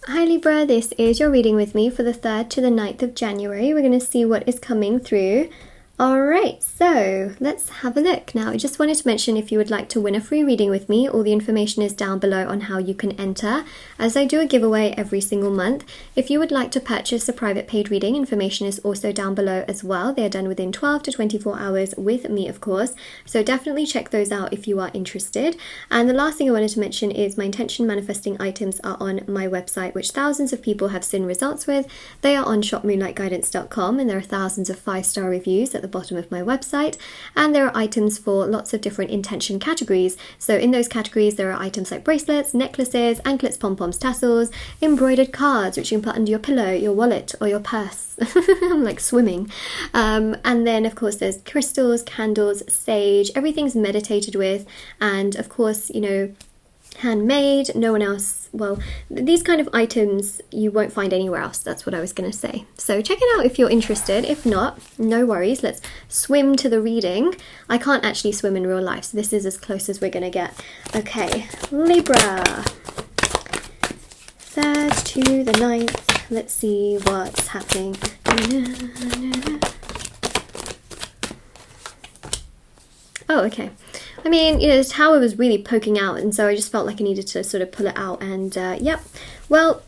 Hi Libra, this is your reading with me for the 3rd to the 9th of January. We're going to see what is coming through. Alright, so let's have a look. Now, I just wanted to mention if you would like to win a free reading with me, all the information is down below on how you can enter, as I do a giveaway every single month. If you would like to purchase a private paid reading, information is also down below as well. They are done within 12 to 24 hours with me, of course, so definitely check those out if you are interested. And the last thing I wanted to mention is my intention manifesting items are on my website, which thousands of people have seen results with. They are on shopmoonlightguidance.com, and there are thousands of 5-star reviews at the bottom of my website, and there are items for lots of different intention categories. So in those categories there are items like bracelets, necklaces, anklets, pom-poms, tassels, embroidered cards which you can put under your pillow, your wallet or your purse. I'm like swimming. And then of course there's crystals, candles, sage, everything's meditated with, and of course, you know, handmade. No one else, well, these kind of items you won't find anywhere else. That's what I was going to say. So check it out if you're interested. If not, no worries. Let's swim to the reading. I can't actually swim in real life, so this is as close as we're going to get. Okay, Libra, 3rd to the 9th. Let's see what's happening. Oh, okay. I mean, you know, the tower was really poking out, and so I just felt like I needed to sort of pull it out, and yep. Well,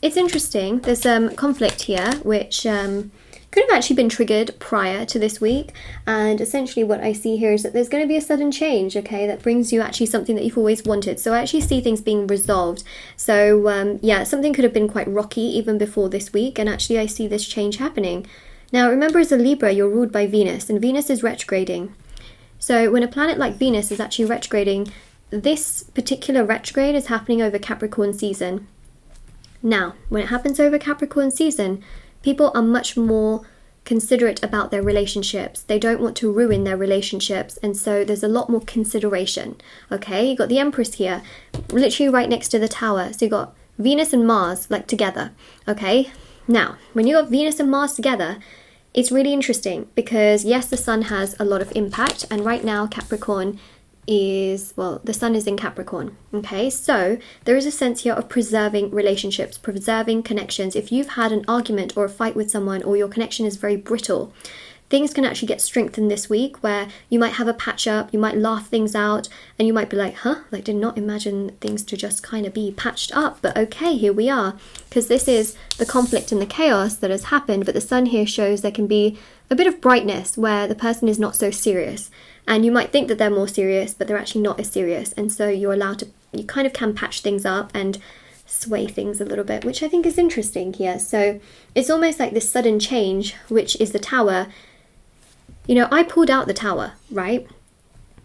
it's interesting. There's conflict here, which could have actually been triggered prior to this week, and essentially what I see here is that there's going to be a sudden change, okay, that brings you actually something that you've always wanted. So I actually see things being resolved. So yeah, something could have been quite rocky even before this week, and actually I see this change happening. Now, remember, as a Libra, you're ruled by Venus, and Venus is retrograding. So when a planet like Venus is actually retrograding, this particular retrograde is happening over Capricorn season. Now, when it happens over Capricorn season, people are much more considerate about their relationships. They don't want to ruin their relationships, and so there's a lot more consideration. Okay, you got the Empress here, literally right next to the tower. So you got Venus and Mars like together. Okay, now when you got Venus and Mars together, it's really interesting because, yes, the sun has a lot of impact, and right now Capricorn is, well, the sun is in Capricorn, okay? So there is a sense here of preserving relationships, preserving connections. If you've had an argument or a fight with someone, or your connection is very brittle, things can actually get strengthened this week, where you might have a patch up, you might laugh things out, and you might be like, huh, like did not imagine things to just kind of be patched up, but okay, here we are. Because this is the conflict and the chaos that has happened, but the sun here shows there can be a bit of brightness where the person is not so serious. And you might think that they're more serious, but they're actually not as serious. And so you're allowed to, you kind of can patch things up and sway things a little bit, which I think is interesting here. So it's almost like this sudden change, which is the tower. You know, I pulled out the tower, right?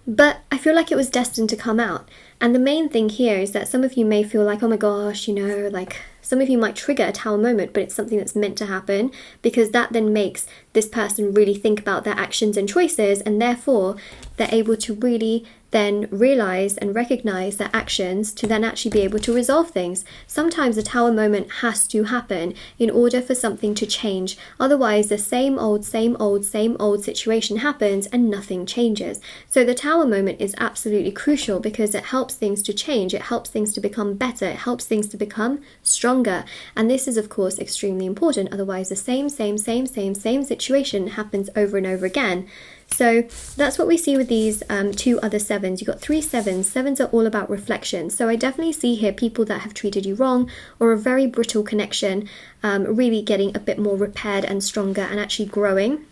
But I feel like it was destined to come out. And the main thing here is that some of you may feel like, oh my gosh, you know, like some of you might trigger a tower moment, but it's something that's meant to happen, because that then makes this person really think about their actions and choices, and therefore they're able to really then realize and recognize their actions to then actually be able to resolve things. Sometimes a tower moment has to happen in order for something to change. Otherwise, the same old situation happens and nothing changes. So the tower moment is absolutely crucial because it helps things to change. It helps things to become better. It helps things to become stronger. And this is, of course, extremely important. Otherwise, the same situation happens over and over again. So that's what we see with these 2 other 7s. You've got 3 7s. 7s are all about reflection. So I definitely see here people that have treated you wrong, or a very brittle connection, really getting a bit more repaired and stronger and actually growing,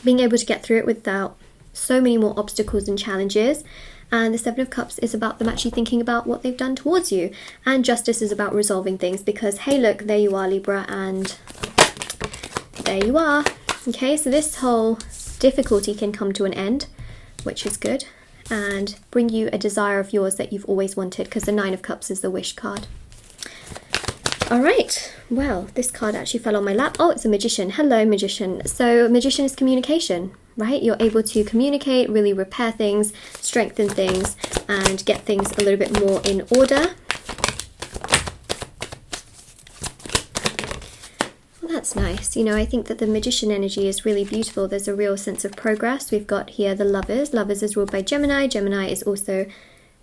being able to get through it without so many more obstacles and challenges. And the 7 of Cups is about them actually thinking about what they've done towards you. And Justice is about resolving things because, hey, look, there you are, Libra, and there you are. Okay, so this whole difficulty can come to an end, which is good, and bring you a desire of yours that you've always wanted, because the 9 of Cups is the wish card. All right, well, this card actually fell on my lap. Oh, it's a Magician. Hello, Magician. So Magician is communication, right? You're able to communicate, really repair things, strengthen things, and get things a little bit more in order. That's nice. You know, I think that the Magician energy is really beautiful. There's a real sense of progress. We've got here the Lovers. Lovers is ruled by Gemini. Gemini is also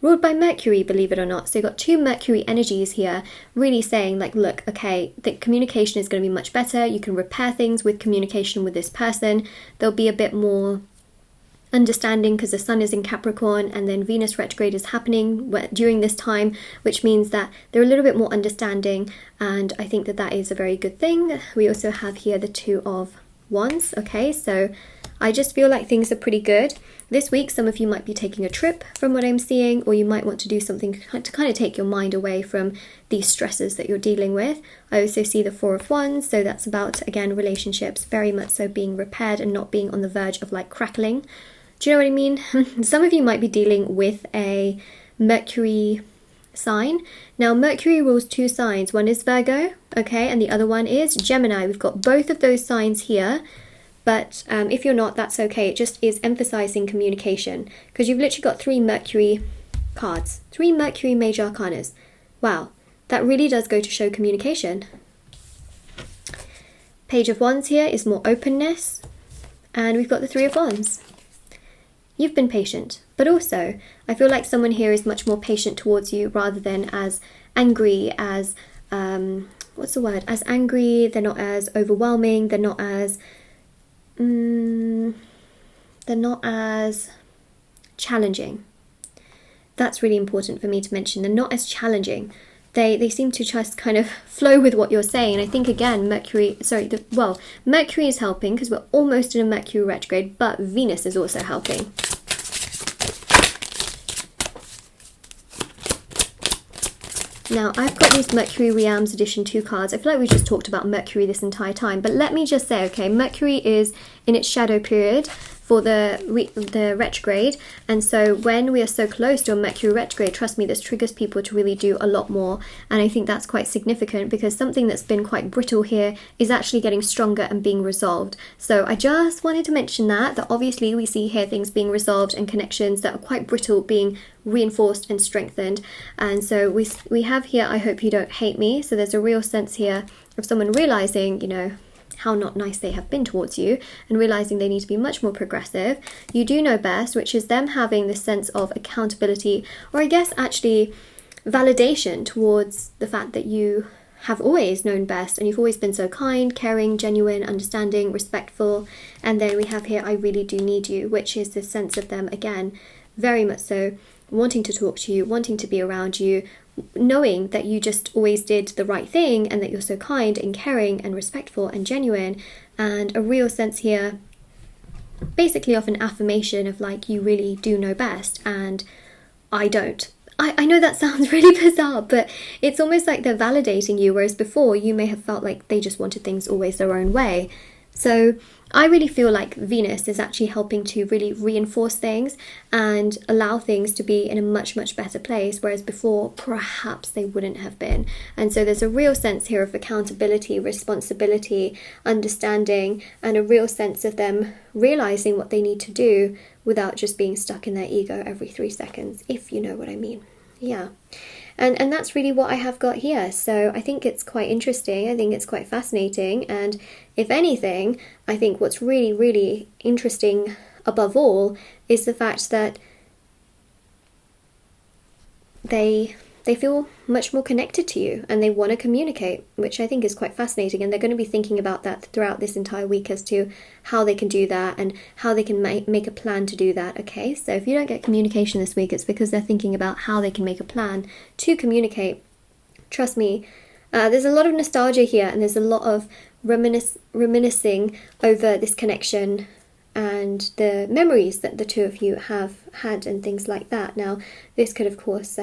ruled by Mercury, believe it or not. So you've got 2 Mercury energies here, really saying like, look, okay, the communication is going to be much better. You can repair things with communication with this person. There'll be a bit more understanding because the sun is in Capricorn and then Venus retrograde is happening during this time, which means that they're a little bit more understanding, and I think that that is a very good thing. We also have here the 2 of Wands. Okay, so I just feel like things are pretty good. This week, some of you might be taking a trip from what I'm seeing, or you might want to do something to kind of take your mind away from these stresses that you're dealing with. I also see the 4 of Wands, so that's about, again, relationships very much so being repaired and not being on the verge of like crackling. Do you know what I mean? Some of you might be dealing with a Mercury sign. Now, Mercury rules 2 signs. One is Virgo, okay, and the other one is Gemini. We've got both of those signs here. But if you're not, that's okay. It just is emphasizing communication because you've literally got 3 Mercury cards, 3 Mercury major arcanas. Wow, that really does go to show communication. Page of Wands here is more openness, and we've got the 3 of Wands. You've been patient, but also I feel like someone here is much more patient towards you rather than as angry, as what's the word? As angry. They're not as overwhelming. They're not as challenging. That's really important for me to mention. They're not as challenging. They seem to just kind of flow with what you're saying. And I think, again, Mercury is helping because we're almost in a Mercury retrograde, but Venus is also helping. Now, I've got these Mercury Realms Edition 2 cards. I feel like we just talked about Mercury this entire time, but let me just say, okay, Mercury is in its shadow period for the retrograde, and so when we are so close to a Mercury retrograde, trust me, this triggers people to really do a lot more, and I think that's quite significant because something that's been quite brittle here is actually getting stronger and being resolved. So I just wanted to mention that obviously we see here things being resolved and connections that are quite brittle being reinforced and strengthened, and so we have here, I hope you don't hate me, so there's a real sense here of someone realizing, you know, how not nice they have been towards you and realizing they need to be much more progressive. You do know best, which is them having this sense of accountability, or I guess actually validation towards the fact that you have always known best and you've always been so kind, caring, genuine, understanding, respectful. And then we have here, I really do need you, which is this sense of them, again, very much so wanting to talk to you, wanting to be around you, knowing that you just always did the right thing and that you're so kind and caring and respectful and genuine, and a real sense here basically of an affirmation of like, you really do know best and I don't. I know that sounds really bizarre, but it's almost like they're validating you, whereas before you may have felt like they just wanted things always their own way. So I really feel like Venus is actually helping to really reinforce things and allow things to be in a much, much better place, whereas before perhaps they wouldn't have been. And so there's a real sense here of accountability, responsibility, understanding, and a real sense of them realizing what they need to do without just being stuck in their ego every 3 seconds, if you know what I mean. Yeah. And that's really what I have got here. So I think it's quite interesting. I think it's quite fascinating. And if anything, I think what's really, really interesting above all is the fact that they feel much more connected to you and they want to communicate, which I think is quite fascinating. And they're going to be thinking about that throughout this entire week as to how they can do that and how they can make a plan to do that. Okay, so if you don't get communication this week, it's because they're thinking about how they can make a plan to communicate. Trust me, there's a lot of nostalgia here and there's a lot of reminiscing over this connection and the memories that the two of you have had and things like that. Now, this could of course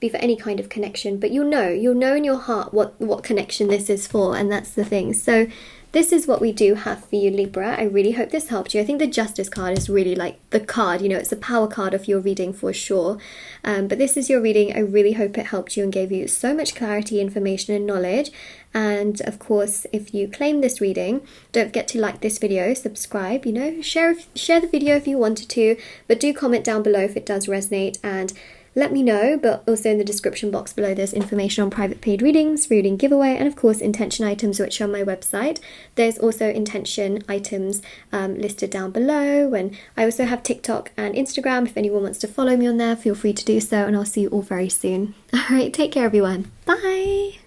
be for any kind of connection, but you'll know in your heart what connection this is for, and that's the thing. So this is what we do have for you, Libra. I really hope this helped you. I think the Justice card is really like the card, you know, it's the power card of your reading for sure. But this is your reading. I really hope it helped you and gave you so much clarity, information and knowledge. And of course, if you claim this reading, don't forget to like this video, subscribe, you know, share the video if you wanted to, but do comment down below if it does resonate. And let me know. But also in the description box below there's information on private paid readings, reading giveaway, and of course intention items, which are on my website. There's also intention items listed down below, and I also have TikTok and Instagram. If anyone wants to follow me on there, feel free to do so, and I'll see you all very soon. Alright, take care everyone. Bye!